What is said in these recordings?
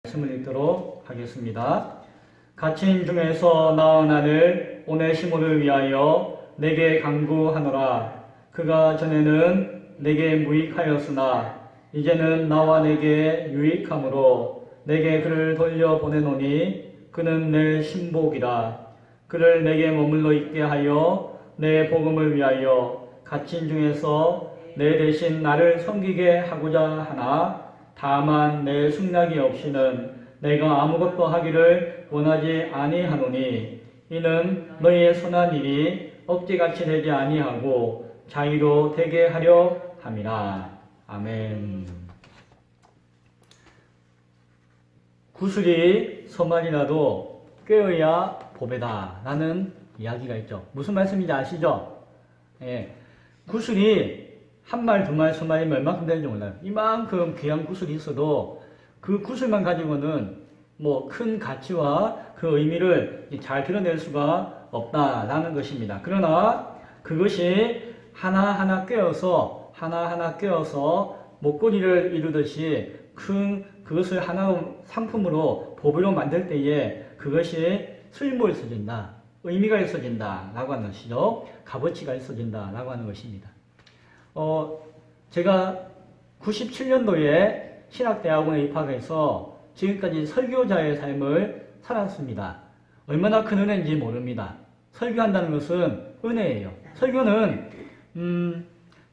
말씀을 읽도록 하겠습니다. 갇힌 중에서 나은 아들 오네시모를 위하여 내게 간구하노라. 그가 전에는 내게 무익하였으나 이제는 나와 내게 유익함으로 내게 그를 돌려보내노니 그는 내 신복이라. 그를 내게 머물러 있게 하여 내 복음을 위하여 갇힌 중에서 내 대신 나를 섬기게 하고자 하나 다만 내 승낙이 없이는 내가 아무것도 하기를 원하지 아니하노니 이는 너희의 선한 일이 억지같이 되지 아니하고 자의로 되게 하려 함이라. 아멘. 구슬이 서만이라도 꿰어야 보배다 라는 이야기가 있죠. 무슨 말씀인지 아시죠? 예. 구슬이 한 말, 두 말, 세 마리면 얼마큼 되는지 몰라요. 이만큼 귀한 구슬이 있어도 그 구슬만 가지고는 뭐 큰 가치와 그 의미를 잘 드러낼 수가 없다라는 것입니다. 그러나 그것이 하나하나 꿰어서 목걸이를 이루듯이 큰 그것을 하나의 상품으로 보배로 만들 때에 그것이 쓸모 있어진다, 의미가 있어진다 라고 하는 것이죠. 값어치가 있어진다 라고 하는 것입니다. 제가 97년도에 신학대학원에 입학해서 지금까지 설교자의 삶을 살았습니다. 얼마나 큰 은혜인지 모릅니다. 설교한다는 것은 은혜예요. 설교는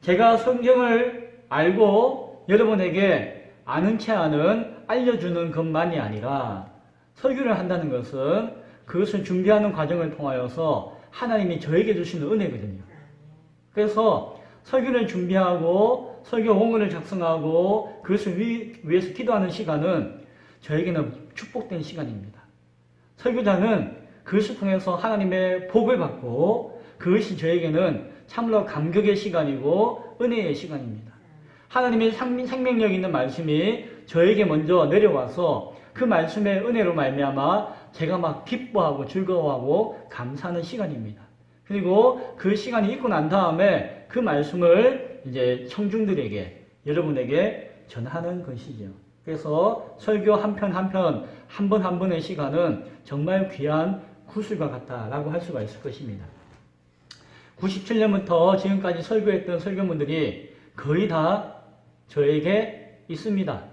제가 성경을 알고 여러분에게 아는 채 알려주는 것만이 아니라 설교를 한다는 것은 그것을 준비하는 과정을 통하여서 하나님이 저에게 주시는 은혜거든요. 그래서 설교를 준비하고 설교 원문을 작성하고 그것을 위해서 기도하는 시간은 저에게는 축복된 시간입니다. 설교자는 그것을 통해서 하나님의 복을 받고 그것이 저에게는 참으로 감격의 시간이고 은혜의 시간입니다. 하나님의 생명력 있는 말씀이 저에게 먼저 내려와서 그 말씀의 은혜로 말미암아 제가 막 기뻐하고 즐거워하고 감사하는 시간입니다. 그리고 그 시간이 있고 난 다음에 그 말씀을 이제 청중들에게, 여러분에게 전하는 것이죠. 그래서 설교 한 편 한 편, 한 번 한 번의 시간은 정말 귀한 구슬과 같다라고 할 수가 있을 것입니다. 97년부터 지금까지 설교했던 설교문들이 거의 다 저에게 있습니다.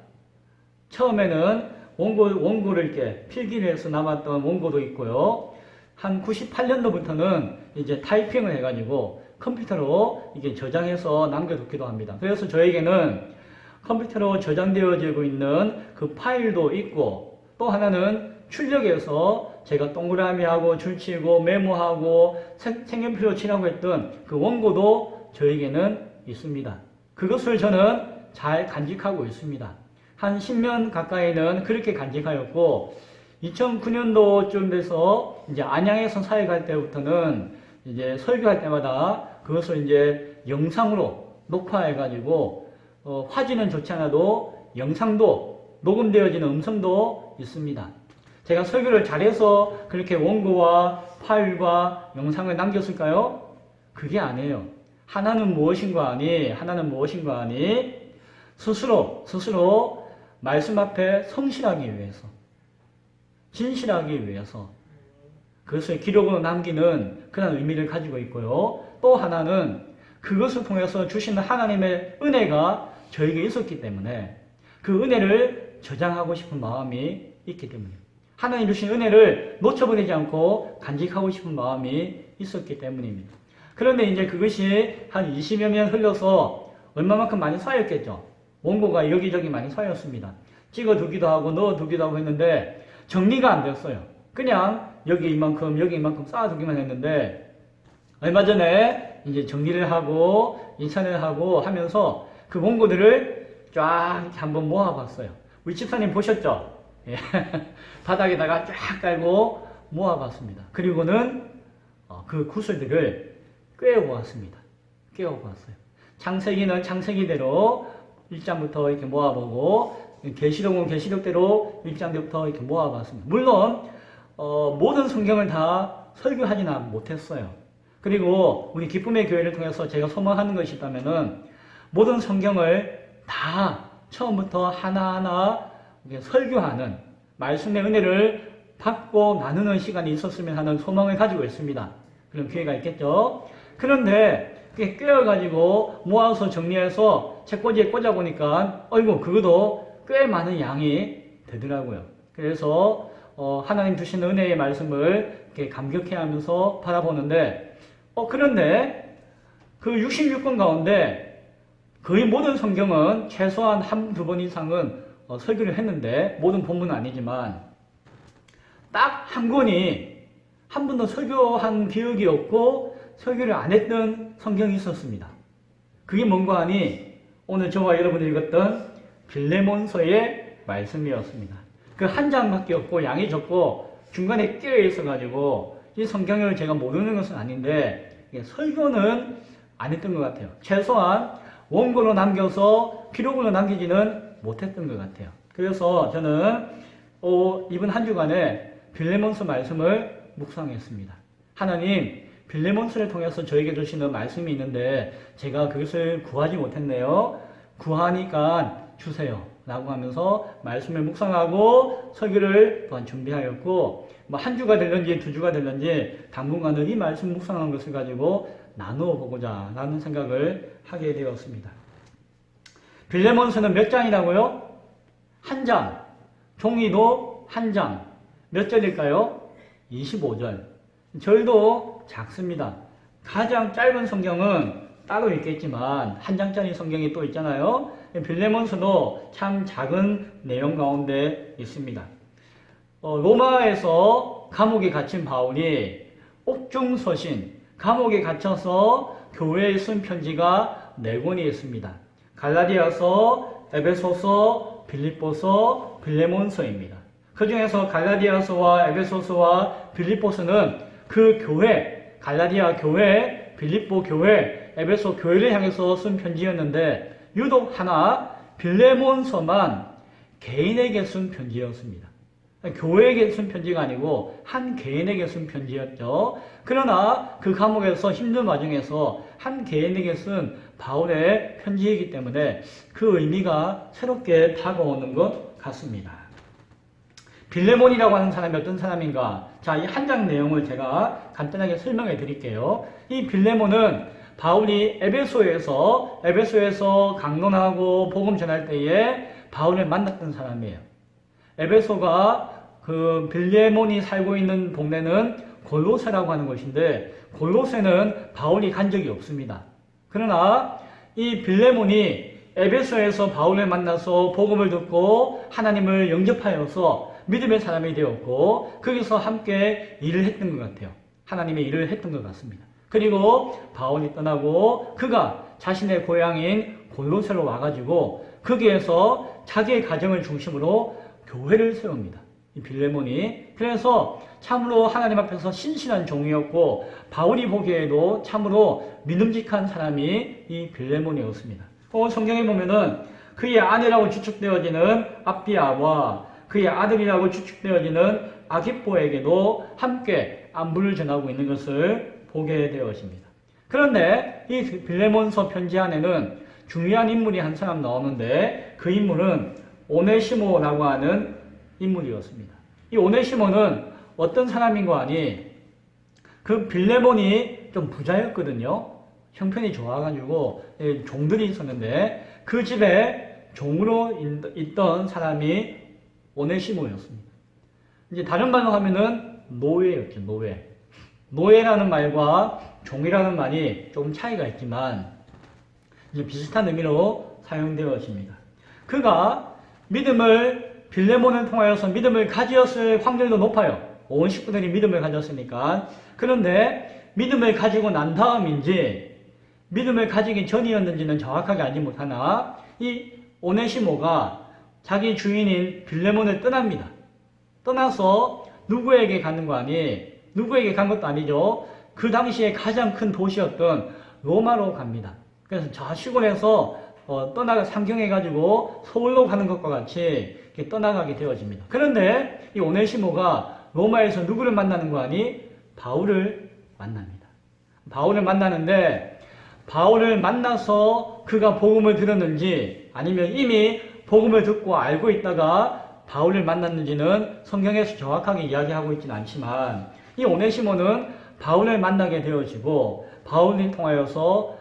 처음에는 원고를 이렇게 필기를 해서 남았던 원고도 있고요. 한 98년도부터는 이제 타이핑을 해가지고 컴퓨터로 이게 저장해서 남겨두기도 합니다. 그래서 저에게는 컴퓨터로 저장되어지고 있는 그 파일도 있고 또 하나는 출력해서 제가 동그라미하고 줄치고 메모하고 색연필로 칠하고 했던 그 원고도 저에게는 있습니다. 그것을 저는 잘 간직하고 있습니다. 한 10년 가까이는 그렇게 간직하였고 2009년도쯤 돼서 이제 안양에서 사회 갈 때부터는 이제 설교할 때마다 그것을 이제 영상으로 녹화해가지고 화질은 좋지 않아도 영상도 녹음되어지는 음성도 있습니다. 제가 설교를 잘해서 그렇게 원고와 파일과 영상을 남겼을까요? 그게 아니에요. 하나는 무엇인가 하니 스스로 말씀 앞에 성실하기 위해서, 진실하기 위해서 그것을 기록으로 남기는 그런 의미를 가지고 있고요. 또 하나는 그것을 통해서 주시는 하나님의 은혜가 저에게 있었기 때문에 그 은혜를 저장하고 싶은 마음이 있기 때문입니다. 하나님 주신 은혜를 놓쳐버리지 않고 간직하고 싶은 마음이 있었기 때문입니다. 그런데 이제 그것이 한 20여 년 흘러서 얼마만큼 많이 쌓였겠죠. 원고가 여기저기 많이 쌓였습니다. 찍어두기도 하고 넣어두기도 하고 했는데 정리가 안 됐어요. 그냥 여기 이만큼 쌓아두기만 했는데 얼마 전에 이제 정리를 하고 인천을 하고 하면서 그 원고들을 쫙 한번 모아봤어요. 우리 집사님 보셨죠? 예. 바닥에다가 쫙 깔고 모아봤습니다. 그리고는 그 구슬들을 꿰어보았습니다. 꿰어보았어요. 창세기는 창세기대로 1장부터 이렇게 모아보고 계시록은 계시록대로 1장부터 이렇게 모아봤습니다. 물론 모든 성경을 다 설교하지는 못했어요. 그리고 우리 기쁨의 교회를 통해서 제가 소망하는 것이 있다면은 모든 성경을 다 처음부터 하나하나 이제 설교하는 말씀의 은혜를 받고 나누는 시간이 있었으면 하는 소망을 가지고 있습니다. 그런 기회가 있겠죠. 그런데 그게 꿰어가지고 모아서 정리해서 책꽂이에 꽂아보니까 어이구 그것도 꽤 많은 양이 되더라고요. 그래서 하나님 주신 은혜의 말씀을 이렇게 감격해하면서 바라보는데 그런데 그 66권 가운데 거의 모든 성경은 최소한 한두 번 이상은 설교를 했는데 모든 본문은 아니지만 딱 한 권이 한 번도 설교한 기억이 없고 설교를 안 했던 성경이 있었습니다. 그게 뭔가 하니 오늘 저와 여러분이 읽었던 빌레몬서의 말씀이었습니다. 그 한 장밖에 없고 양이 적고 중간에 끼어 있어가지고 이 성경을 제가 모르는 것은 아닌데 설교는 안 했던 것 같아요. 최소한 원고로 남겨서 기록으로 남기지는 못했던 것 같아요. 그래서 저는 이번 한 주간에 빌레몬서 말씀을 묵상했습니다. 하나님, 빌레몬서를 통해서 저에게 주시는 말씀이 있는데 제가 그것을 구하지 못했네요. 구하니까 주세요. 라고 하면서 말씀을 묵상하고 설교를 또한 준비하였고 한 주가 됐는지 두 주가 됐는지 당분간은 이 말씀 묵상한 것을 가지고 나누어 보고자 라는 생각을 하게 되었습니다. 빌레몬서는 몇 장이라고요? 한 장. 종이도 한 장. 몇 절일까요? 25절. 절도 작습니다. 가장 짧은 성경은 따로 있겠지만 한 장짜리 성경이 또 있잖아요. 빌레몬서도 참 작은 내용 가운데 있습니다. 로마에서 감옥에 갇힌 바울이 옥중서신, 감옥에 갇혀서 교회에 쓴 편지가 4권이 있습니다. 갈라디아서, 에베소서, 빌립보서, 빌레몬서입니다. 그 중에서 갈라디아서와 에베소서와 빌립보서는 그 교회, 갈라디아 교회, 빌립보 교회, 에베소 교회를 향해서 쓴 편지였는데 유독 하나 빌레몬서만 개인에게 쓴 편지였습니다. 교회에게 쓴 편지가 아니고 한 개인에게 쓴 편지였죠. 그러나 그 감옥에서 힘든 와중에서 한 개인에게 쓴 바울의 편지이기 때문에 그 의미가 새롭게 다가오는 것 같습니다. 빌레몬이라고 하는 사람이 어떤 사람인가? 자, 이 한 장 내용을 제가 간단하게 설명해 드릴게요. 이 빌레몬은 바울이 에베소에서 강론하고 복음 전할 때에 바울을 만났던 사람이에요. 에베소가 그 빌레몬이 살고 있는 동네는 골로새라고 하는 곳인데 골로새는 바울이 간 적이 없습니다. 그러나 이 빌레몬이 에베소에서 바울을 만나서 복음을 듣고 하나님을 영접하여서 믿음의 사람이 되었고 거기서 함께 일을 했던 것 같아요. 하나님의 일을 했던 것 같습니다. 그리고 바울이 떠나고 그가 자신의 고향인 골로새로 와가지고 거기에서 자기의 가정을 중심으로 교회를 세웁니다. 이 빌레몬이. 그래서 참으로 하나님 앞에서 신실한 종이었고 바울이 보기에도 참으로 믿음직한 사람이 이 빌레몬이었습니다. 성경에 보면은 그의 아내라고 추측되어지는 아비아와 그의 아들이라고 추측되어지는 아기뽀에게도 함께 안부를 전하고 있는 것을 보게 되었습니다. 그런데 이 빌레몬서 편지 안에는 중요한 인물이 한 사람 나오는데 그 인물은 오네시모라고 하는 인물이었습니다. 이 오네시모는 어떤 사람인고 하니 그 빌레몬이 좀 부자였거든요. 형편이 좋아가지고 종들이 있었는데 그 집에 종으로 있던 사람이 오네시모였습니다. 이제 다른 말로 하면은 노예였죠. 노예. 노예라는 말과 종이라는 말이 조금 차이가 있지만 이제 비슷한 의미로 사용되어집니다. 그가 빌레몬을 통하여서 믿음을 가지었을 확률도 높아요. 온 식구들이 믿음을 가졌으니까. 그런데 믿음을 가지고 난 다음인지 믿음을 가지기 전이었는지는 정확하게 알지 못하나 이 오네시모가 자기 주인인 빌레몬을 떠납니다. 떠나서 누구에게 가는 거 아니? 누구에게 간 것도 아니죠. 그 당시에 가장 큰 도시였던 로마로 갑니다. 그래서 저 시골에서 상경해가지고 서울로 가는 것과 같이 이렇게 떠나가게 되어집니다. 그런데 이 오네시모가 로마에서 누구를 만나는 거 아니? 바울을 만납니다. 바울을 만나는데 바울을 만나서 그가 복음을 들었는지 아니면 이미 복음을 듣고 알고 있다가 바울을 만났는지는 성경에서 정확하게 이야기하고 있지는 않지만 이 오네시모는 바울을 만나게 되어지고 바울을 통하여서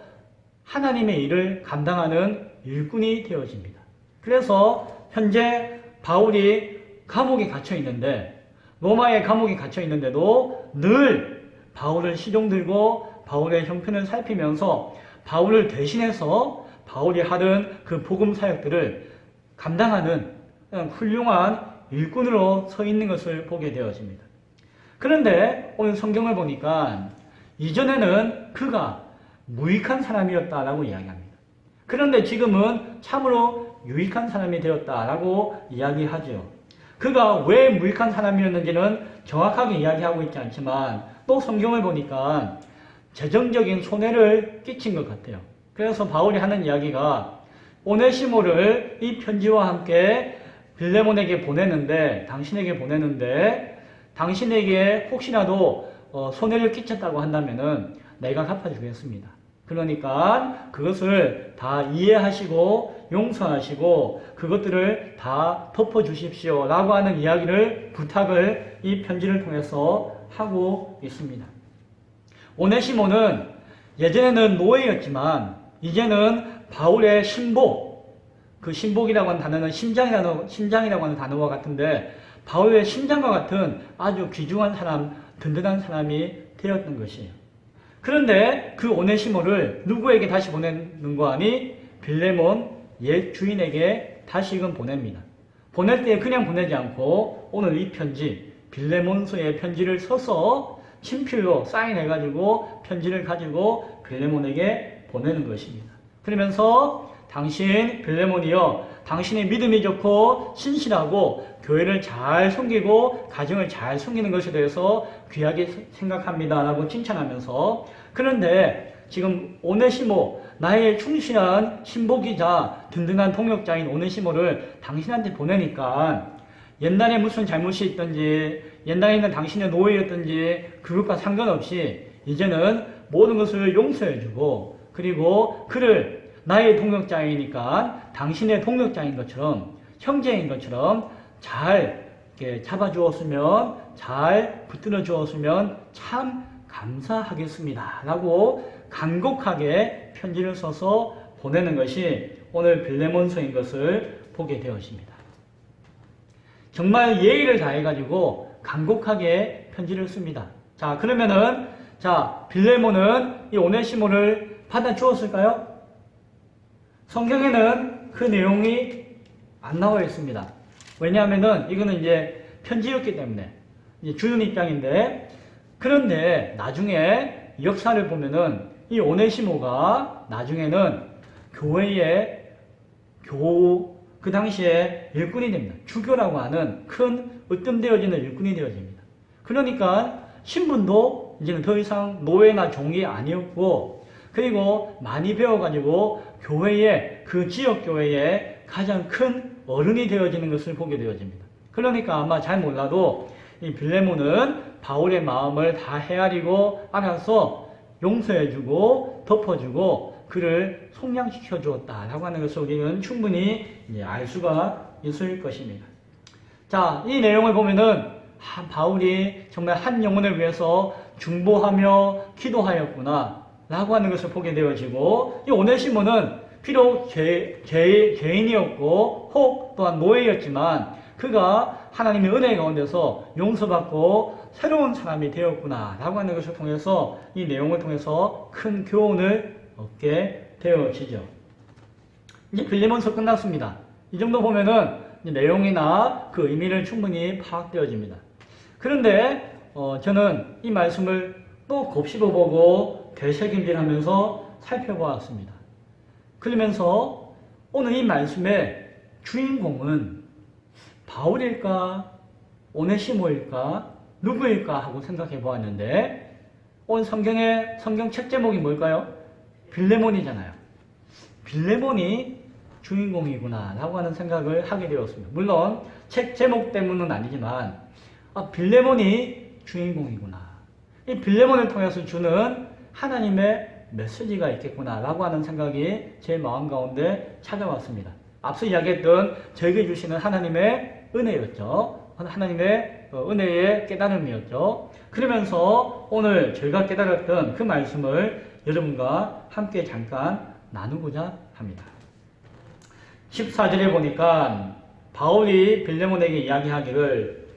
하나님의 일을 감당하는 일꾼이 되어집니다. 그래서 현재 바울이 감옥에 갇혀 있는데 로마의 감옥에 갇혀 있는데도 늘 바울을 시종 들고 바울의 형편을 살피면서 바울을 대신해서 바울이 하던 그 복음 사역들을 감당하는 훌륭한 일꾼으로 서 있는 것을 보게 되어집니다. 그런데 오늘 성경을 보니까 이전에는 그가 무익한 사람이었다라고 이야기합니다. 그런데 지금은 참으로 유익한 사람이 되었다라고 이야기하죠. 그가 왜 무익한 사람이었는지는 정확하게 이야기하고 있지 않지만 또 성경을 보니까 재정적인 손해를 끼친 것 같아요. 그래서 바울이 하는 이야기가 오네시모를 이 편지와 함께 빌레몬에게 보내는데 당신에게 혹시라도 손해를 끼쳤다고 한다면은 내가 갚아주겠습니다. 그러니까 그것을 다 이해하시고 용서하시고 그것들을 다 덮어주십시오 라고 하는 부탁을 이 편지를 통해서 하고 있습니다. 오네시모는 예전에는 노예였지만 이제는 바울의 신복, 그 신복이라고 하는 단어는 심장이라고 하는 단어와 같은데 바울의 심장과 같은 아주 귀중한 사람, 든든한 사람이 되었던 것이에요. 그런데 그 오네시모를 누구에게 다시 보내는 거 아니? 빌레몬 옛 주인에게 다시금 보냅니다. 보낼 때 그냥 보내지 않고 오늘 이 편지, 빌레몬서의 편지를 써서 친필로 사인해가지고 편지를 가지고 빌레몬에게 보내는 것입니다. 그러면서 당신 빌레몬이여 당신의 믿음이 좋고 신실하고 교회를 잘 섬기고 가정을 잘 섬기는 것에 대해서 귀하게 생각합니다 라고 칭찬하면서 그런데 지금 오네시모 나의 충실한 신복이자 든든한 동역자인 오네시모를 당신한테 보내니까 옛날에 무슨 잘못이 있든지 옛날에는 당신의 노예였든지 그것과 상관없이 이제는 모든 것을 용서해주고 그리고 그를 나의 동역자이니까 당신의 동역자인 것처럼 형제인 것처럼 잘 잡아주었으면 잘 붙들어 주었으면 참 감사하겠습니다 라고 간곡하게 편지를 써서 보내는 것이 오늘 빌레몬서인 것을 보게 되었습니다. 정말 예의를 다해가지고 간곡하게 편지를 씁니다. 자, 그러면은 빌레몬은 이 오네시모를 받아주었을까요? 성경에는 그 내용이 안 나와 있습니다. 왜냐하면은 이거는 이제 편지였기 때문에 이제 주는 입장인데 그런데 나중에 역사를 보면은 이 오네시모가 나중에는 그 당시에 일꾼이 됩니다. 주교라고 하는 큰 으뜸되어지는 일꾼이 되어집니다. 그러니까 신분도 이제는 더 이상 노예나 종이 아니었고 그리고 많이 배워가지고 그 지역교회에 가장 큰 어른이 되어지는 것을 보게 되어집니다. 그러니까 아마 잘 몰라도 이 빌레몬은 바울의 마음을 다 헤아리고 알아서 용서해주고 덮어주고 그를 속량시켜 주었다라고 하는 것을 우리는 충분히 알 수가 있을 것입니다. 자, 이 내용을 보면은 바울이 정말 한 영혼을 위해서 중보하며 기도하였구나 라고 하는 것을 보게 되어지고 이 오네시모는 비록 죄인이었고 혹 또한 노예였지만 그가 하나님의 은혜 가운데서 용서받고 새로운 사람이 되었구나 라고 하는 것을 통해서 이 내용을 통해서 큰 교훈을 얻게 되어지죠. 이제 빌레몬서 끝났습니다. 이 정도 보면은 내용이나 그 의미를 충분히 파악되어집니다. 그런데 저는 이 말씀을 또 곱씹어보고 되새김질하면서 살펴보았습니다. 그러면서 오늘 이 말씀의 주인공은 바울일까 오네시모일까 누구일까 하고 생각해 보았는데 오늘 성경 책 제목이 뭘까요? 빌레몬이잖아요. 빌레몬이 주인공이구나 라고 하는 생각을 하게 되었습니다. 물론 책 제목 때문은 아니지만 빌레몬이 주인공이구나. 이 빌레몬을 통해서 주는 하나님의 메시지가 있겠구나 라고 하는 생각이 제 마음 가운데 찾아왔습니다. 앞서 이야기했던 저에게 주시는 하나님의 은혜였죠. 하나님의 은혜의 깨달음이었죠. 그러면서 오늘 저희가 깨달았던 그 말씀을 여러분과 함께 잠깐 나누고자 합니다. 14절에 보니까 바울이 빌레몬에게 이야기하기를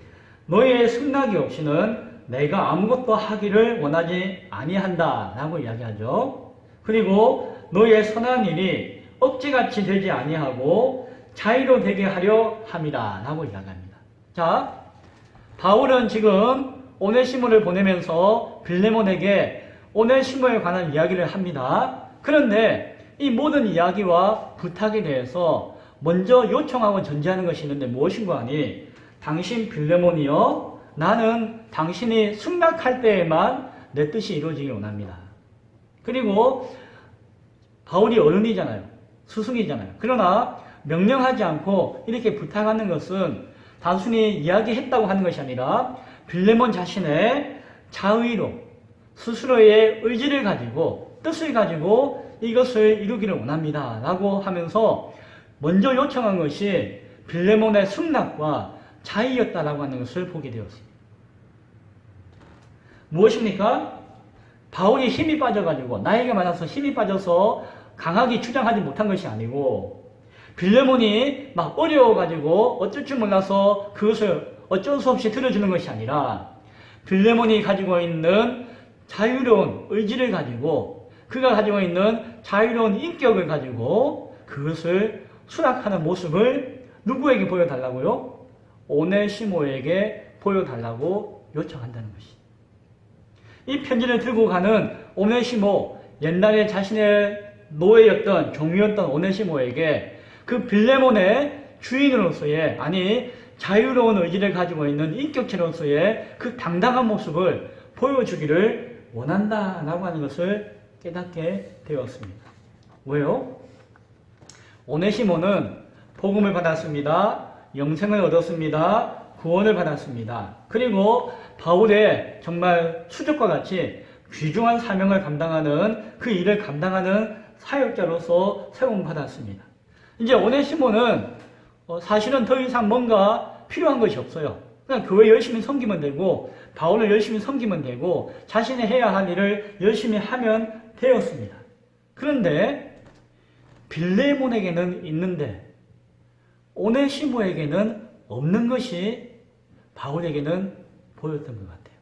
너희의 승낙이 없이는 내가 아무것도 하기를 원하지 아니한다 라고 이야기하죠. 그리고 너희의 선한 일이 억지같이 되지 아니하고 자의로 되게 하려 함이라 라고 이야기합니다. 자, 바울은 지금 오네시모를 보내면서 빌레몬에게 오네시모에 관한 이야기를 합니다. 그런데 이 모든 이야기와 부탁에 대해서 먼저 요청하고 전제하는 것이 있는데 무엇인가 하니 당신 빌레몬이여 나는 당신이 승낙할 때에만 내 뜻이 이루어지길 원합니다. 그리고 바울이 어른이잖아요. 스승이잖아요. 그러나 명령하지 않고 이렇게 부탁하는 것은 단순히 이야기했다고 하는 것이 아니라 빌레몬 자신의 자의로 스스로의 의지를 가지고 뜻을 가지고 이것을 이루기를 원합니다. 라고 하면서 먼저 요청한 것이 빌레몬의 승낙과 자의였다라고 하는 것을 보게 되었습니다. 무엇입니까? 바울이 힘이 빠져가지고 나에게 맞아서 힘이 빠져서 강하게 주장하지 못한 것이 아니고 빌레몬이 막 어려워가지고 어쩔 줄 몰라서 그것을 어쩔 수 없이 들어주는 것이 아니라 빌레몬이 가지고 있는 자유로운 의지를 가지고 그가 가지고 있는 자유로운 인격을 가지고 그것을 수락하는 모습을 누구에게 보여달라고요? 오네시모에게 보여달라고 요청한다는 것이. 이 편지를 들고 가는 오네시모, 옛날에 자신의 노예였던 종이었던 오네시모에게 그 빌레몬의 주인으로서의 아니 자유로운 의지를 가지고 있는 인격체로서의 그 당당한 모습을 보여주기를 원한다라고 하는 것을 깨닫게 되었습니다. 왜요? 오네시모는 복음을 받았습니다. 영생을 얻었습니다. 구원을 받았습니다. 그리고 바울의 정말 수족과 같이 귀중한 사명을 감당하는 그 일을 감당하는 사역자로서 세움받았습니다. 이제 오네시모는 사실은 더 이상 뭔가 필요한 것이 없어요. 그냥 교회 열심히 섬기면 되고 바울을 열심히 섬기면 되고 자신이 해야 할 일을 열심히 하면 되었습니다. 그런데 빌레몬에게는 있는데 오네시모에게는 없는 것이 바울에게는 보였던 것 같아요.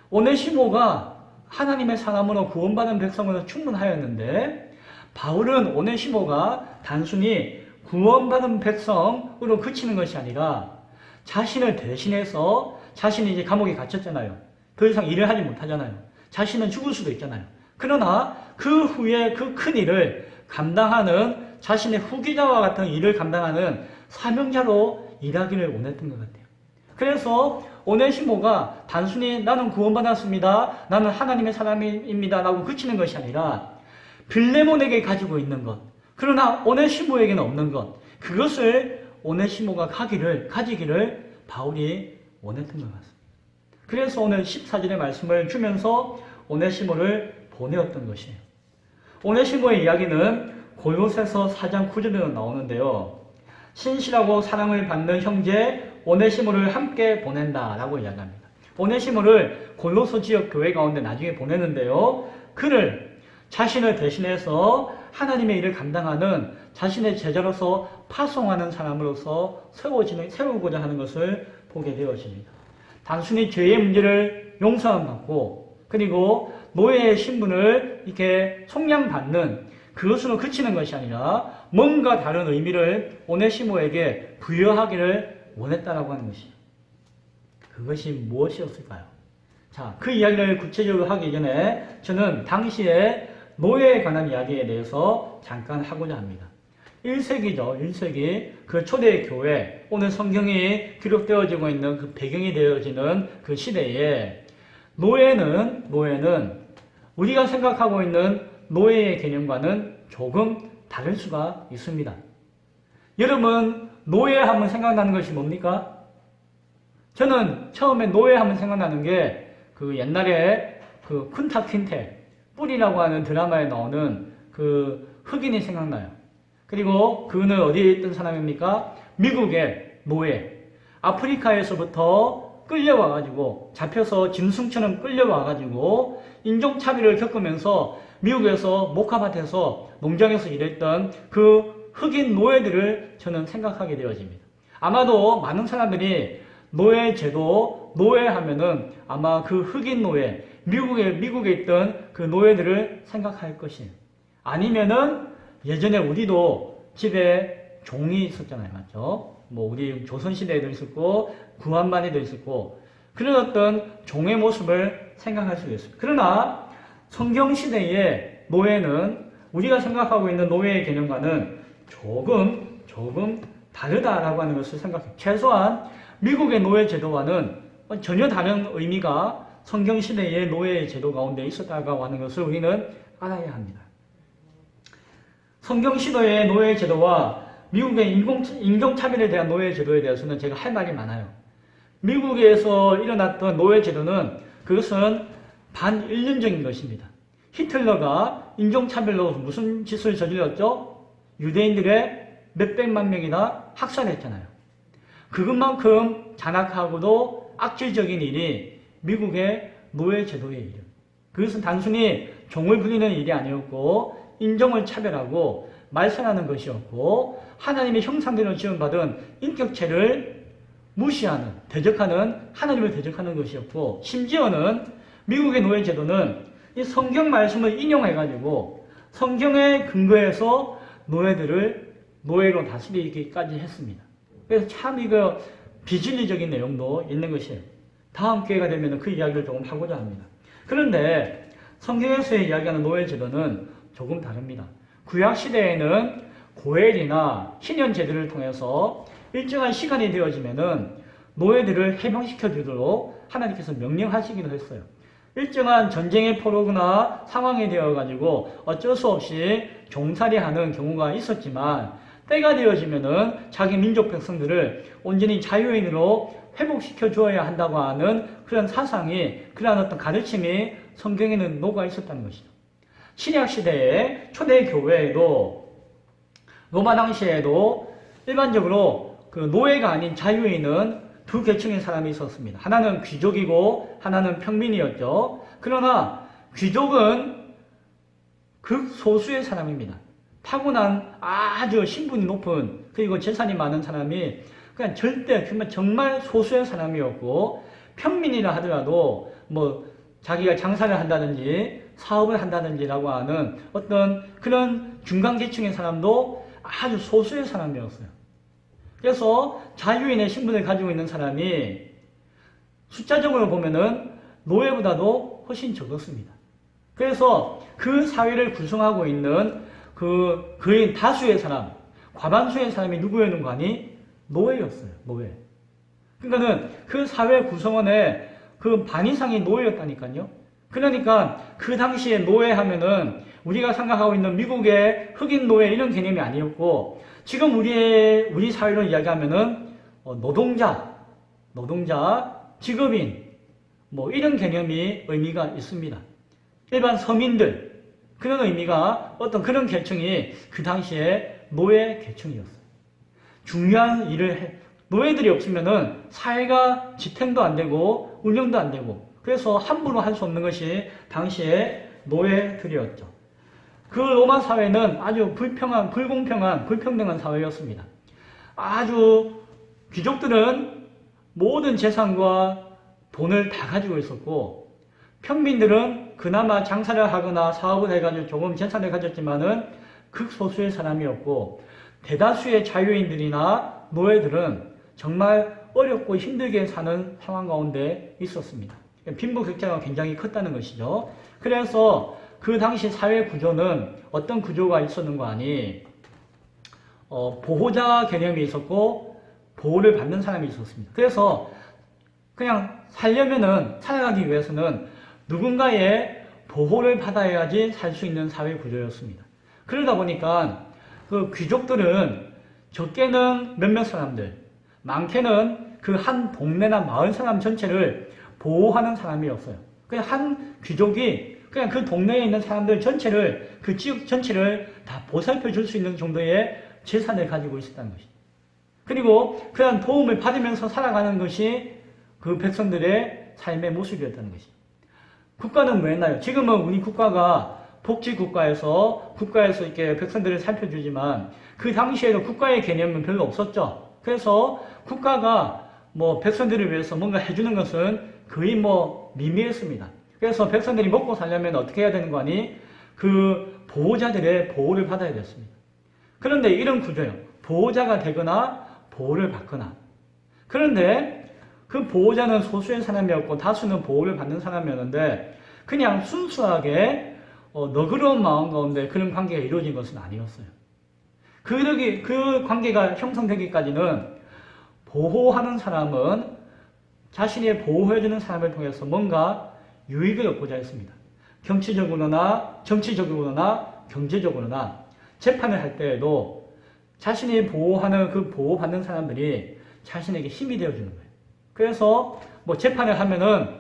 오네시모가 하나님의 사람으로 구원받은 백성으로 충분하였는데 바울은 오네시모가 단순히 구원받은 백성으로 그치는 것이 아니라 자신을 대신해서 자신이 이제 감옥에 갇혔잖아요. 더 이상 일을 하지 못하잖아요. 자신은 죽을 수도 있잖아요. 그러나 그 후에 그 큰 일을 감당하는 자신의 후기자와 같은 일을 감당하는 사명자로 일하기를 원했던 것 같아요. 그래서 오네시모가 단순히 나는 구원받았습니다. 나는 하나님의 사람입니다. 라고 그치는 것이 아니라 빌레몬에게 가지고 있는 것, 그러나 오네시모에게는 없는 것, 그것을 오네시모가 가지기를 바울이 원했던 것 같습니다. 그래서 오늘 14절의 말씀을 주면서 오네시모를 보내었던 것이에요. 오네시모의 이야기는 골로새서 4장 9절에 나오는데요. 신실하고 사랑을 받는 형제 오네시모를 함께 보낸다라고 이야기합니다. 오네시모를 골로새 지역 교회 가운데 나중에 보내는데요. 그를 자신을 대신해서 하나님의 일을 감당하는 자신의 제자로서 파송하는 사람으로서 세우고자 하는 것을 보게 되어집니다. 단순히 죄의 문제를 용서받고 그리고 노예의 신분을 이렇게 속량받는 그것으로 그치는 것이 아니라 뭔가 다른 의미를 오네시모에게 부여하기를 원했다라고 하는 것이에요. 그것이 무엇이었을까요? 자, 그 이야기를 구체적으로 하기 전에 저는 당시에 노예에 관한 이야기에 대해서 잠깐 하고자 합니다. 1세기죠. 1세기 그 초대 교회, 오늘 성경이 기록되어지고 있는 그 배경이 되어지는 그 시대에 노예는 우리가 생각하고 있는 노예의 개념과는 조금 다를 수가 있습니다. 여러분, 노예하면 생각나는 것이 뭡니까? 저는 처음에 노예하면 생각나는 게 그 옛날에 그 쿤타 퀸테, 뿔이라고 하는 드라마에 나오는 그 흑인이 생각나요. 그리고 그는 어디에 있던 사람입니까? 미국의 노예. 아프리카에서부터 끌려와가지고 잡혀서 짐승처럼 끌려와가지고 인종차별을 겪으면서 미국에서 목화밭에서 농장에서 일했던 그 흑인 노예들을 저는 생각하게 되어집니다. 아마도 많은 사람들이 노예제도, 노예하면은 아마 그 흑인 노예, 미국에 있던 그 노예들을 생각할 것이에요. 아니면은 예전에 우리도 집에 종이 있었잖아요. 맞죠? 뭐 우리 조선시대에도 있었고 구한말에도 있었고 그런 어떤 종의 모습을 생각할 수 있습니다. 그러나 성경시대의 노예는 우리가 생각하고 있는 노예의 개념과는 조금 다르다라고 하는 것을 생각해요. 최소한 미국의 노예 제도와는 전혀 다른 의미가 성경시대의 노예 제도 가운데 있었다고 하는 것을 우리는 알아야 합니다. 성경시대의 노예 제도와 미국의 인종차별에 대한 노예 제도에 대해서는 제가 할 말이 많아요. 미국에서 일어났던 노예 제도는 그것은 반인륜적인 것입니다. 히틀러가 인종차별로 무슨 짓을 저질렀죠? 유대인들의 몇백만 명이나 학살했잖아요. 그것만큼 잔악하고도 악질적인 일이 미국의 노예 제도의 일이에요. 그것은 단순히 종을 부리는 일이 아니었고 인종을 차별하고 말살하는 것이었고 하나님의 형상대로 지원받은 인격체를 무시하는, 대적하는, 하나님을 대적하는 것이었고 심지어는 미국의 노예 제도는 이 성경 말씀을 인용해가지고 성경에 근거해서 노예들을 노예로 다스리기까지 했습니다. 그래서 참 이거 비진리적인 내용도 있는 것이에요. 다음 기회가 되면 그 이야기를 조금 하고자 합니다. 그런데 성경에서 이야기하는 노예 제도는 조금 다릅니다. 구약시대에는 고엘이나 신년 제도를 통해서 일정한 시간이 되어지면은 노예들을 해방시켜 주도록 하나님께서 명령하시기도 했어요. 일정한 전쟁의 포로나 상황이 되어가지고 어쩔 수 없이 종살이하는 경우가 있었지만 때가 되어지면은 자기 민족 백성들을 온전히 자유인으로 회복시켜 주어야 한다고 하는 그런 사상이, 그러한 어떤 가르침이 성경에는 녹아 있었다는 것이죠. 신약시대의 초대 교회에도 로마 당시에도 일반적으로 그 노예가 아닌 자유인은 두 계층의 사람이 있었습니다. 하나는 귀족이고 하나는 평민이었죠. 그러나 귀족은 극소수의 사람입니다. 타고난 아주 신분이 높은 그리고 재산이 많은 사람이 그냥 절대 정말 소수의 사람이었고 평민이라 하더라도 뭐 자기가 장사를 한다든지 사업을 한다든지라고 하는 어떤 그런 중간 계층의 사람도 아주 소수의 사람이었어요. 그래서 자유인의 신분을 가지고 있는 사람이 숫자적으로 보면은 노예보다도 훨씬 적었습니다. 그래서 그 사회를 구성하고 있는 그의 다수의 사람, 과반수의 사람이 누구였는 거 아니? 노예였어요. 노예. 그러니까는 그 사회 구성원의 그 반 이상이 노예였다니까요. 그러니까 그 당시에 노예하면은 우리가 생각하고 있는 미국의 흑인 노예 이런 개념이 아니었고 지금 우리 사회로 이야기하면은 노동자, 직업인 뭐 이런 개념이 의미가 있습니다. 일반 서민들 그런 의미가 어떤 그런 계층이 그 당시에 노예 계층이었어요. 중요한 일을 노예들이 없으면은 사회가 지탱도 안 되고 운영도 안 되고 그래서 함부로 할 수 없는 것이 당시의 노예들이었죠. 그 로마 사회는 아주 불평등한 사회였습니다. 아주 귀족들은 모든 재산과 돈을 다 가지고 있었고 평민들은 그나마 장사를 하거나 사업을 해가지고 조금 재산을 가졌지만은 극소수의 사람이었고 대다수의 자유인들이나 노예들은 정말 어렵고 힘들게 사는 상황 가운데 있었습니다. 빈부격차가 굉장히 컸다는 것이죠. 그래서 그 당시 사회 구조는 어떤 구조가 있었는가 하니 보호자 개념이 있었고 보호를 받는 사람이 있었습니다. 그래서 그냥 살아가기 위해서는 누군가의 보호를 받아야지 살 수 있는 사회 구조였습니다. 그러다 보니까 그 귀족들은 적게는 몇몇 사람들, 많게는 그 한 동네나 마을 사람 전체를 보호하는 사람이었어요. 그냥 한 귀족이 그냥 그 동네에 있는 사람들 전체를, 그 지역 전체를 다 보살펴 줄 수 있는 정도의 재산을 가지고 있었다는 것이죠. 그리고 그런 도움을 받으면서 살아가는 것이 그 백성들의 삶의 모습이었다는 것입니다. 국가는 왜 했나요? 지금은 우리 국가가 복지국가에서 이렇게 백성들을 살펴주지만 그 당시에도 국가의 개념은 별로 없었죠. 그래서 국가가 백성들을 위해서 뭔가 해주는 것은 거의 미미했습니다. 그래서 백성들이 먹고 살려면 어떻게 해야 되는 거 아니? 그 보호자들의 보호를 받아야 됐습니다. 그런데 이런 구조예요. 보호자가 되거나 보호를 받거나. 그런데 그 보호자는 소수의 사람이었고 다수는 보호를 받는 사람이었는데 그냥 순수하게 너그러운 마음 가운데 그런 관계가 이루어진 것은 아니었어요. 그 관계가 형성되기까지는 보호하는 사람은 자신이 보호해주는 사람을 통해서 뭔가 유익을 얻고자 했습니다. 정치적으로나 경제적으로나 재판을 할 때에도 자신이 보호하는 그 보호받는 사람들이 자신에게 힘이 되어주는 거예요. 그래서 재판을 하면은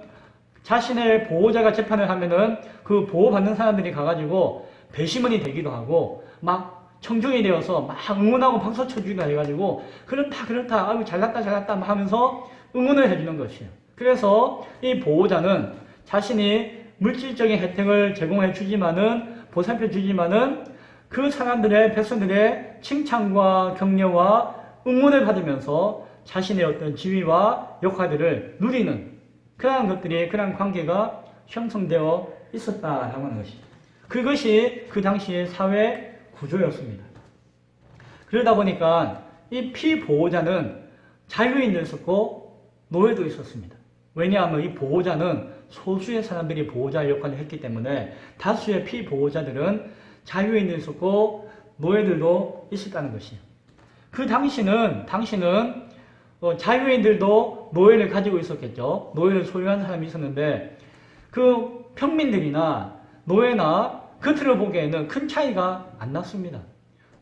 자신의 보호자가 재판을 하면은 그 보호받는 사람들이 가가지고 배심원이 되기도 하고 막 청중이 되어서 막 응원하고 박수 쳐주기도 해가지고 그렇다 아유 잘났다 막 하면서 응원을 해주는 것이에요. 그래서 이 보호자는 자신이 물질적인 혜택을 제공해 주지만은 보살펴 주지만은 그 사람들의 백성들의 칭찬과 격려와 응원을 받으면서 자신의 어떤 지위와 역할들을 누리는 그러한 관계가 형성되어 있었다라고 하는 것입니다. 그것이 그 당시의 사회 구조였습니다. 그러다 보니까 이 피보호자는 자유인도 있었고 노예도 있었습니다. 왜냐하면 이 보호자는 소수의 사람들이 보호자 역할을 했기 때문에 다수의 피보호자들은 자유인도 있었고 노예들도 있었다는 것이에요. 그 당시는 자유인들도 노예를 가지고 있었겠죠. 노예를 소유한 사람이 있었는데 그 평민들이나 노예나 겉으로 보기에는 큰 차이가 안 났습니다.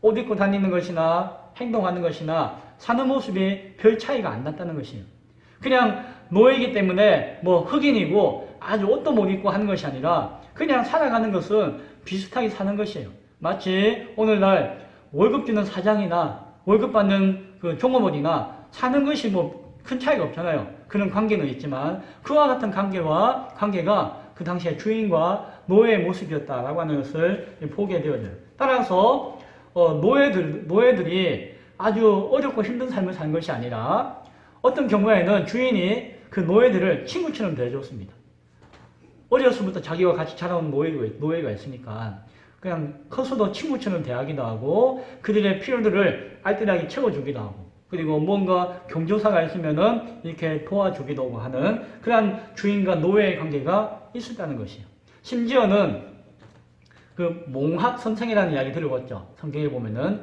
옷 입고 다니는 것이나 행동하는 것이나 사는 모습이 별 차이가 안 났다는 것이에요. 그냥 노예이기 때문에 흑인이고 아주 옷도 못 입고 하는 것이 아니라 그냥 살아가는 것은 비슷하게 사는 것이에요. 마치 오늘날 월급 주는 사장이나 월급 받는 그 종업원이나 사는 것이 큰 차이가 없잖아요. 그런 관계는 있지만 그와 같은 관계가 그 당시에 주인과 노예의 모습이었다라고 하는 것을 보게 되어져요. 따라서 노예들이 아주 어렵고 힘든 삶을 사는 것이 아니라 어떤 경우에는 주인이 그 노예들을 친구처럼 대해줬습니다. 어려서부터 자기와 같이 자라온 노예가 있으니까 그냥 커서도 친구처럼 대하기도 하고 그들의 필요들을 알뜰하게 채워주기도 하고 그리고 뭔가 경조사가 있으면은 이렇게 도와주기도 하고 하는 그런 주인과 노예의 관계가 있었다는 것이에요. 심지어는 그 몽학 선생이라는 이야기 들어봤죠. 성경에 보면은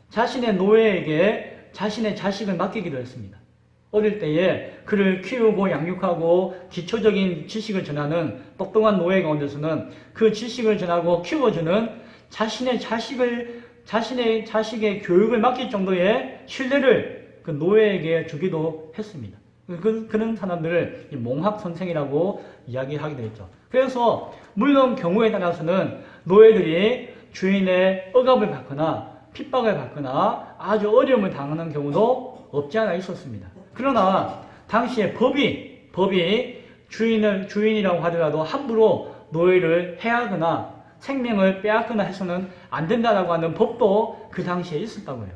자신의 노예에게 자신의 자식을 맡기기도 했습니다. 어릴 때에 그를 키우고 양육하고 기초적인 지식을 전하는 똑똑한 노예 가운데서는 그 지식을 전하고 키워주는 자신의 자식의 교육을 맡길 정도의 신뢰를 그 노예에게 주기도 했습니다. 그런 사람들을 몽학 선생이라고 이야기하기도 했죠. 그래서 물론 경우에 따라서는 노예들이 주인의 억압을 받거나 핍박을 받거나 아주 어려움을 당하는 경우도 없지 않아 있었습니다. 그러나 당시에 법이 주인이라고 하더라도 함부로 노예를 해하거나 생명을 빼앗거나 해서는 안 된다라고 하는 법도 그 당시에 있었다고 해요.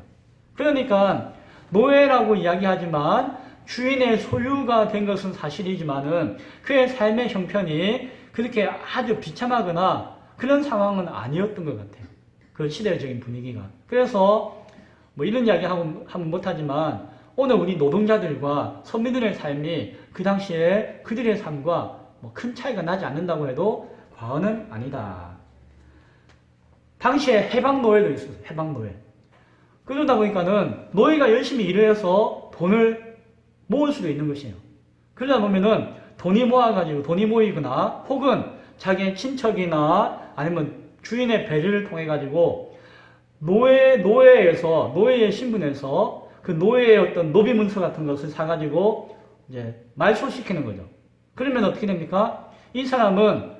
그러니까 노예라고 이야기하지만 주인의 소유가 된 것은 사실이지만은 그의 삶의 형편이 그렇게 아주 비참하거나 그런 상황은 아니었던 것 같아요. 그 시대적인 분위기가. 그래서 이런 이야기 하면 못하지만 오늘 우리 노동자들과 서민들의 삶이 그 당시에 그들의 삶과 큰 차이가 나지 않는다고 해도 과언은 아니다. 당시에 해방노예도 있었어요. 해방노예. 그러다 보니까는 노예가 열심히 일을 해서 돈을 모을 수도 있는 것이에요. 그러다 보면은 돈이 모이거나 혹은 자기의 친척이나 아니면 주인의 배려를 통해 가지고 노예의 신분에서 그 노예의 어떤 노비 문서 같은 것을 사가지고 이제 말소시키는 거죠. 그러면 어떻게 됩니까? 이 사람은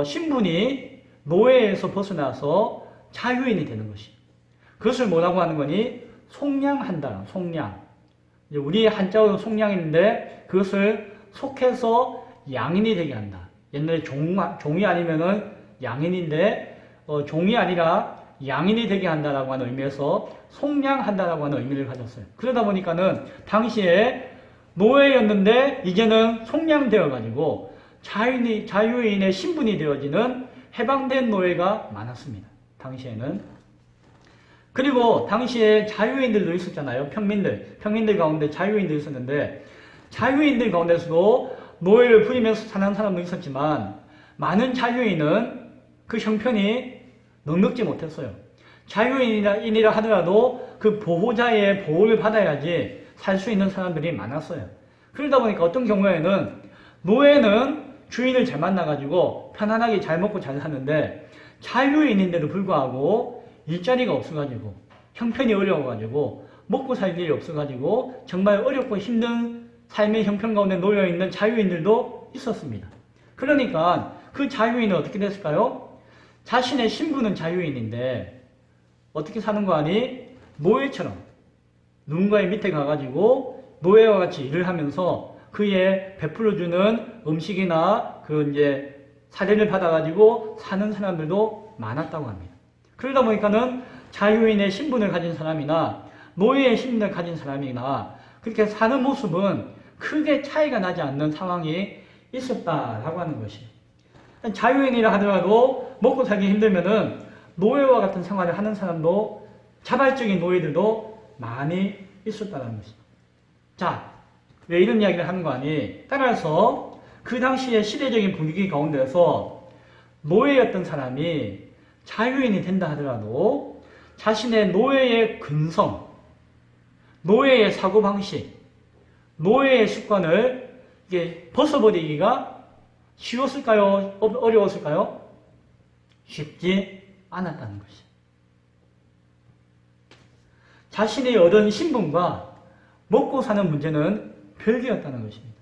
신분이 노예에서 벗어나서 자유인이 되는 것이. 그것을 뭐라고 하는 거니? 속량한다. 속량. 우리 한자어로 속량인데 그것을 속해서 양인이 되게 한다. 옛날에 종이 아니면은 양인인데 종이 아니라 양인이 되게 한다라고 하는 의미에서 속량한다라고 하는 의미를 가졌어요. 그러다 보니까는 당시에 노예였는데 이제는 속량되어 가지고 자유인의 신분이 되어지는 해방된 노예가 많았습니다. 당시에는. 그리고 당시에 자유인들도 있었잖아요. 평민들 가운데 자유인도 있었는데 자유인들 가운데서도 노예를 부리면서 사는 사람도 있었지만 많은 자유인은 그 형편이 넉넉지 못했어요. 자유인이라 하더라도 그 보호자의 보호를 받아야지 살 수 있는 사람들이 많았어요. 그러다 보니까 어떤 경우에는 노예는 주인을 잘 만나가지고 편안하게 잘 먹고 잘 사는데 자유인인데도 불구하고 일자리가 없어가지고 형편이 어려워가지고 먹고 살 일이 없어가지고 정말 어렵고 힘든 삶의 형편 가운데 놓여있는 자유인들도 있었습니다. 그러니까 그 자유인은 어떻게 됐을까요? 자신의 신분은 자유인인데 어떻게 사는 거 아니? 노예처럼 누군가의 밑에 가가지고 노예와 같이 일을 하면서 그의 베풀어주는 음식이나 그 이제 사례를 받아가지고 사는 사람들도 많았다고 합니다. 그러다 보니까는 자유인의 신분을 가진 사람이나 노예의 신분을 가진 사람이나 그렇게 사는 모습은 크게 차이가 나지 않는 상황이 있었다라고 하는 것이. 자유인이라 하더라도 먹고 살기 힘들면은 노예와 같은 생활을 하는 사람도 자발적인 노예들도 많이 있었다는 것이죠. 자, 왜 이런 이야기를 하는 거 아니? 따라서 그 당시의 시대적인 분위기 가운데서 노예였던 사람이 자유인이 된다 하더라도 자신의 노예의 근성, 노예의 사고방식, 노예의 습관을 이게 벗어버리기가 쉬웠을까요? 어려웠을까요? 쉽지 않았다는 것이. 자신이 얻은 신분과 먹고 사는 문제는 별개였다는 것입니다.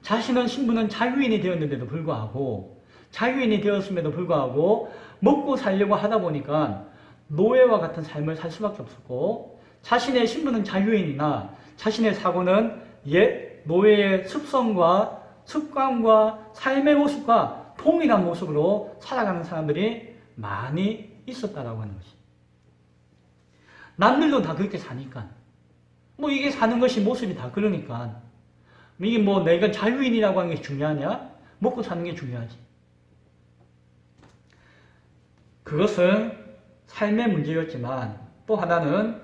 자신은 신분은 자유인이 되었는데도 불구하고 자유인이 되었음에도 불구하고 먹고 살려고 하다 보니까 노예와 같은 삶을 살 수밖에 없었고 자신의 신분은 자유인이나 자신의 사고는 옛 노예의 습성과 습관과 삶의 모습과 동일한 모습으로 살아가는 사람들이 많이 있었다라고 하는 것이. 남들도 다 그렇게 사니까. 뭐 이게 사는 것이 모습이 다 그러니까. 이게 뭐 내가 자유인이라고 하는 게 중요하냐? 먹고 사는 게 중요하지. 그것은 삶의 문제였지만 또 하나는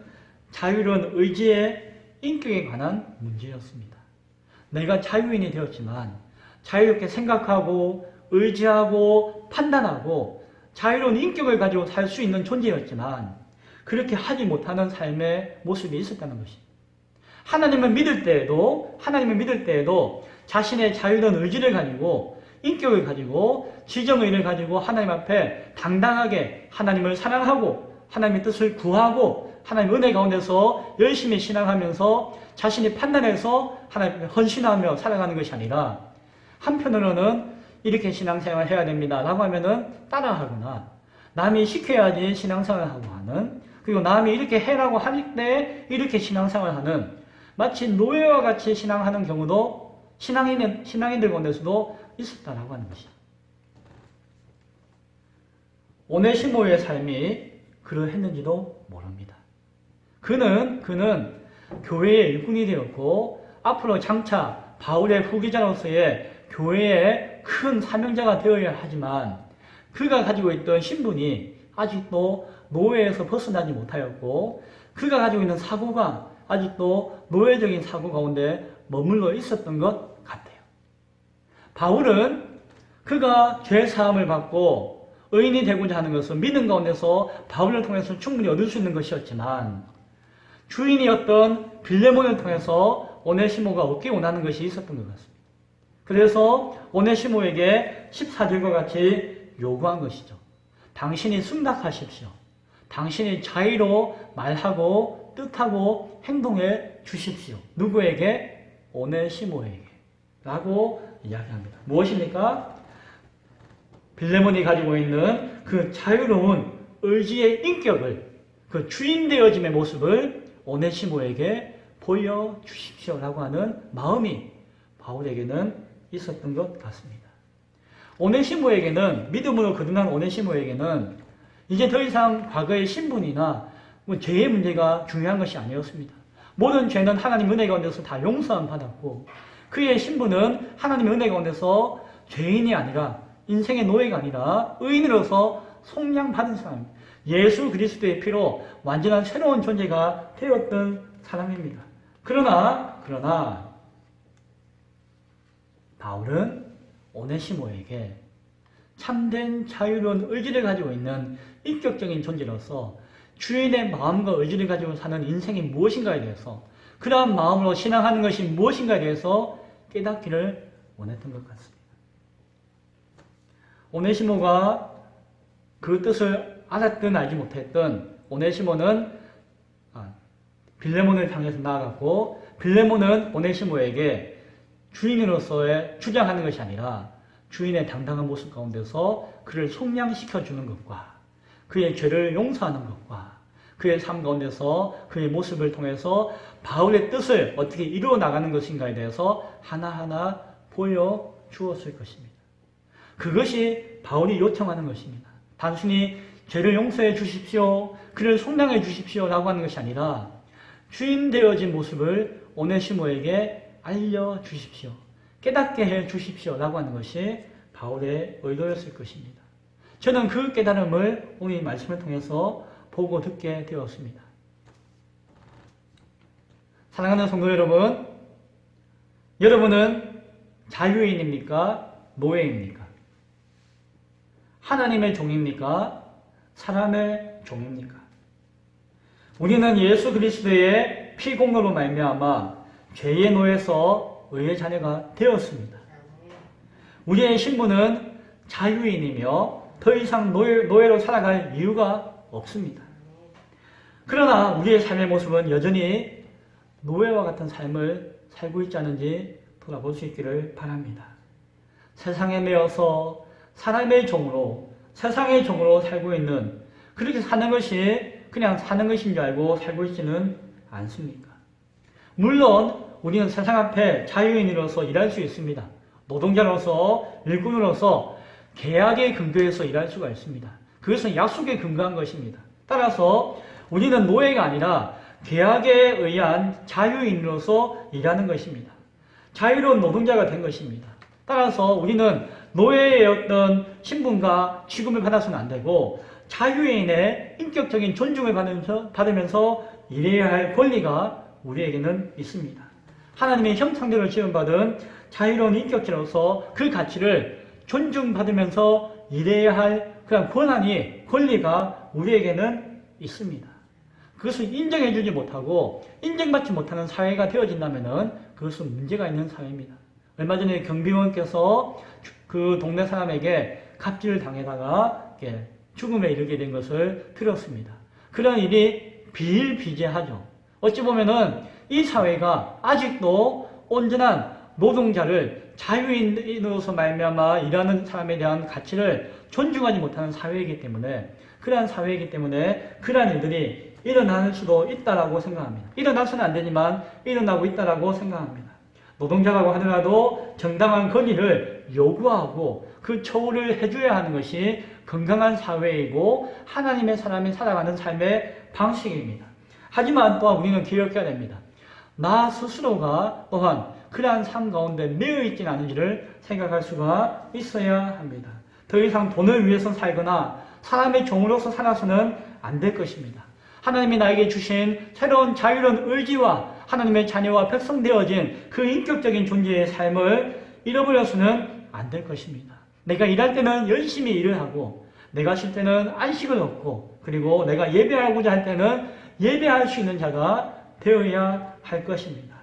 자유로운 의지의 인격에 관한 문제였습니다. 내가 자유인이 되었지만 자유롭게 생각하고 의지하고 판단하고 자유로운 인격을 가지고 살 수 있는 존재였지만 그렇게 하지 못하는 삶의 모습이 있었다는 것이. 하나님을 믿을 때에도 자신의 자유로운 의지를 가지고 인격을 가지고 지정의를 가지고 하나님 앞에 당당하게 하나님을 사랑하고 하나님의 뜻을 구하고 하나님 은혜 가운데서 열심히 신앙하면서 자신이 판단해서 하나님께 헌신하며 살아가는 것이 아니라 한편으로는 이렇게 신앙생활을 해야 됩니다 라고 하면은 따라하거나 남이 시켜야지 신앙생활을 하고 하는, 그리고 남이 이렇게 해라고 할 때 이렇게 신앙생활을 하는, 마치 노예와 같이 신앙하는 경우도 신앙인들 가운데서도 있었다라고 하는 것이죠. 오네시모의 삶이 그러했는지도 모릅니다. 그는 교회의 일꾼이 되었고 앞으로 장차 바울의 후계자로서의 교회의 큰 사명자가 되어야 하지만 그가 가지고 있던 신분이 아직도 노예에서 벗어나지 못하였고 그가 가지고 있는 사고가 아직도 노예적인 사고 가운데 머물러 있었던 것 같아요. 바울은 그가 죄사함을 받고 의인이 되고자 하는 것은 믿음 가운데서 바울을 통해서 충분히 얻을 수 있는 것이었지만 주인이었던 빌레몬을 통해서 오네시모가 얻기 원하는 것이 있었던 것 같습니다. 그래서 오네시모에게 14절과 같이 요구한 것이죠. 당신이 승낙하십시오. 당신이 자유로 말하고 뜻하고 행동해 주십시오. 누구에게? 오네시모에게 라고 이야기합니다. 무엇입니까? 빌레몬이 가지고 있는 그 자유로운 의지의 인격을, 그 주인 되어짐의 모습을 오네시모에게 보여주십시오라고 하는 마음이 바울에게는 있었던 것 같습니다. 오네시모에게는, 믿음으로 거듭난 오네시모에게는 이제 더 이상 과거의 신분이나 죄의 문제가 중요한 것이 아니었습니다. 모든 죄는 하나님 은혜 가운데서 다 용서함 받았고, 그의 신분은 하나님의 은혜 가운데서 죄인이 아니라, 인생의 노예가 아니라 의인으로서 속량받은 사람입니다. 예수 그리스도의 피로 완전한 새로운 존재가 되었던 사람입니다. 그러나 바울은 오네시모에게 참된 자유로운 의지를 가지고 있는 인격적인 존재로서 주인의 마음과 의지를 가지고 사는 인생이 무엇인가에 대해서, 그러한 마음으로 신앙하는 것이 무엇인가에 대해서 깨닫기를 원했던 것 같습니다. 오네시모가 그 뜻을 알았든 알지 못했든 오네시모는 빌레몬을 향해서 나아갔고, 빌레몬은 오네시모에게 주인으로서의 주장하는 것이 아니라 주인의 당당한 모습 가운데서 그를 속량시켜주는 것과 그의 죄를 용서하는 것과 그의 삶 가운데서 그의 모습을 통해서 바울의 뜻을 어떻게 이루어 나가는 것인가에 대해서 하나하나 보여주었을 것입니다. 그것이 바울이 요청하는 것입니다. 단순히 죄를 용서해 주십시오, 그를 속량해 주십시오라고 하는 것이 아니라 주인 되어진 모습을 오네시모에게 알려주십시오, 깨닫게 해 주십시오라고 하는 것이 바울의 의도였을 것입니다. 저는 그 깨달음을 오늘 말씀을 통해서 보고 듣게 되었습니다. 사랑하는 성도 여러분, 여러분은 자유인입니까? 노예입니까? 하나님의 종입니까? 사람의 종입니까? 우리는 예수 그리스도의 피 공로로 말미암아 죄의 노예에서 의의 자녀가 되었습니다. 우리의 신분은 자유인이며 더 이상 노예로 살아갈 이유가 없습니다. 그러나 우리의 삶의 모습은 여전히 노예와 같은 삶을 살고 있지 않은지 돌아볼 수 있기를 바랍니다. 세상에 매여서 사람의 종으로, 세상의 종으로 살고 있는, 그렇게 사는 것이 그냥 사는 것인 줄 알고 살고 있지는 않습니까? 물론 우리는 세상 앞에 자유인으로서 일할 수 있습니다. 노동자로서, 일꾼으로서 계약의 근거에서 일할 수가 있습니다. 그것은 약속에 근거한 것입니다. 따라서 우리는 노예가 아니라 계약에 의한 자유인으로서 일하는 것입니다. 자유로운 노동자가 된 것입니다. 따라서 우리는 노예의 어떤 신분과 취급을 받아서는 안 되고 자유인의 인격적인 존중을 받으면서 일해야 할 권리가 우리에게는 있습니다. 하나님의 형상대로 지음받은 자유로운 인격체로서 그 가치를 존중받으면서 일해야 할 그런 권리가 우리에게는 있습니다. 그것을 인정해주지 못하고 인정받지 못하는 사회가 되어진다면 그것은 문제가 있는 사회입니다. 얼마 전에 경비원께서 그 동네 사람에게 갑질을 당해다가 죽음에 이르게 된 것을 들었습니다. 그런 일이 비일비재하죠. 어찌 보면은 이 사회가 아직도 온전한 노동자를 자유인으로서 말미암아 일하는 사람에 대한 가치를 존중하지 못하는 사회이기 때문에, 그러한 사회이기 때문에 그러한 일들이 일어날 수도 있다라고 생각합니다. 일어나서는 안 되지만 일어나고 있다라고 생각합니다. 노동자라고 하더라도 정당한 권리를 요구하고 그 처우를 해줘야 하는 것이 건강한 사회이고 하나님의 사람이 살아가는 삶의 방식입니다. 하지만 또한 우리는 기억해야 됩니다. 나 스스로가 또한 그러한 삶 가운데 매여 있지는 않은지를 생각할 수가 있어야 합니다. 더 이상 돈을 위해서 살거나 사람의 종으로서 살아서는 안 될 것입니다. 하나님이 나에게 주신 새로운 자유로운 의지와 하나님의 자녀와 백성 되어진 그 인격적인 존재의 삶을 잃어버려서는 안 될 것입니다. 내가 일할 때는 열심히 일을 하고, 내가 쉴 때는 안식을 얻고, 그리고 내가 예배하고자 할 때는 예배할 수 있는 자가 되어야 할 것입니다.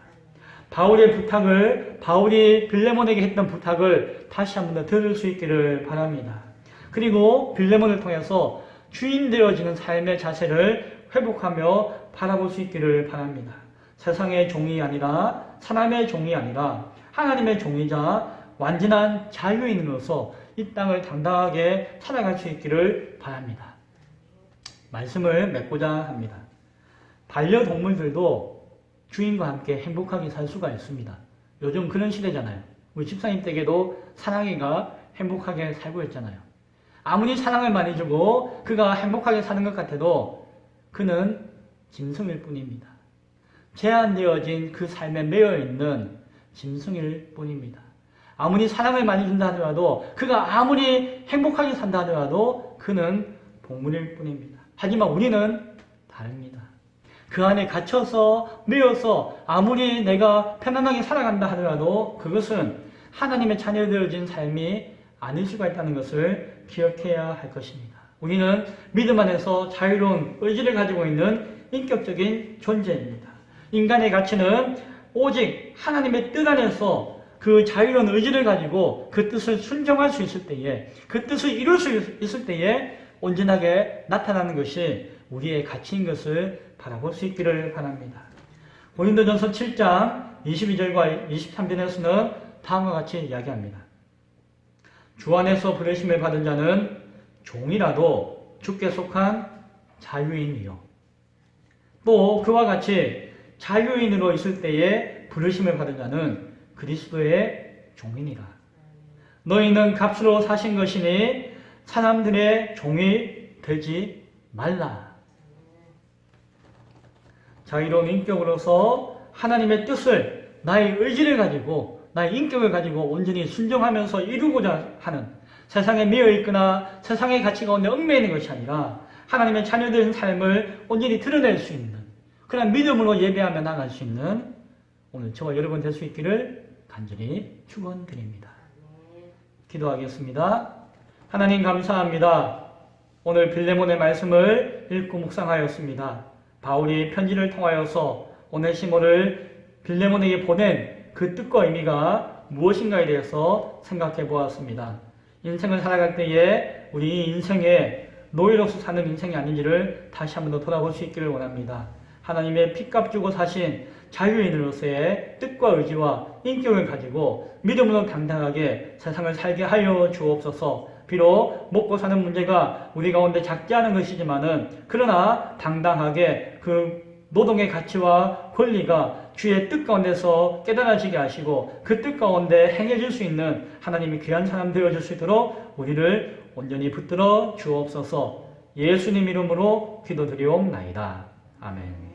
바울이 빌레몬에게 했던 부탁을 다시 한 번 더 들을 수 있기를 바랍니다. 그리고 빌레몬을 통해서 주인 되어지는 삶의 자세를 회복하며 바라볼 수 있기를 바랍니다. 세상의 종이 아니라, 사람의 종이 아니라 하나님의 종이자 완전한 자유인으로서 이 땅을 당당하게 살아갈 수 있기를 바랍니다. 말씀을 맺고자 합니다. 반려동물들도 주인과 함께 행복하게 살 수가 있습니다. 요즘 그런 시대잖아요. 우리 집사님 댁에도 사랑이가 행복하게 살고 있잖아요. 아무리 사랑을 많이 주고 그가 행복하게 사는 것 같아도 그는 짐승일 뿐입니다. 제한되어진 그 삶에 매여있는 짐승일 뿐입니다. 아무리 사랑을 많이 준다 하더라도 그가 아무리 행복하게 산다 하더라도 그는 동물일 뿐입니다. 하지만 우리는 다릅니다. 그 안에 갇혀서 매여서 아무리 내가 편안하게 살아간다 하더라도 그것은 하나님의 자녀되어진 삶이 아닐 수가 있다는 것을 기억해야 할 것입니다. 우리는 믿음 안에서 자유로운 의지를 가지고 있는 인격적인 존재입니다. 인간의 가치는 오직 하나님의 뜻 안에서 그 자유로운 의지를 가지고 그 뜻을 순종할 수 있을 때에, 그 뜻을 이룰 수 있을 때에 온전하게 나타나는 것이 우리의 가치인 것을 바라볼 수 있기를 바랍니다. 고린도전서 7장 22절과 23절에서는 다음과 같이 이야기합니다. 주 안에서 부르심을 받은 자는 종이라도 주께 속한 자유인이요. 또 그와 같이 자유인으로 있을 때에 부르심을 받은 자는 그리스도의 종이니라. 너희는 값으로 사신 것이니 사람들의 종이 되지 말라. 자유로운 인격으로서 하나님의 뜻을 나의 의지를 가지고 나의 인격을 가지고 온전히 순종하면서 이루고자 하는 세상에 매여있거나 세상의 가치 가운데 얽매이는 것이 아니라 하나님의 자녀된 삶을 온전히 드러낼 수 있는 그런 믿음으로 예배하며 나갈 수 있는 오늘 저와 여러분 될 수 있기를 간절히 축원드립니다. 기도하겠습니다. 하나님 감사합니다. 오늘 빌레몬의 말씀을 읽고 묵상하였습니다. 바울이 편지를 통하여서 오네시모를 빌레몬에게 보낸 그 뜻과 의미가 무엇인가에 대해서 생각해 보았습니다. 인생을 살아갈 때에 우리 인생에 노예로서 사는 인생이 아닌지를 다시 한번 더 돌아볼 수 있기를 원합니다. 하나님의 핏값 주고 사신 자유인으로서의 뜻과 의지와 인격을 가지고 믿음으로 당당하게 세상을 살게 하여 주옵소서. 비록 먹고 사는 문제가 우리 가운데 작지 않은 것이지만은 그러나 당당하게 그 노동의 가치와 권리가 주의 뜻 가운데서 깨달아지게 하시고 그 뜻 가운데 행해질 수 있는 하나님이 귀한 사람 되어줄 수 있도록 우리를 온전히 붙들어 주옵소서. 예수님 이름으로 기도드리옵나이다. 아멘.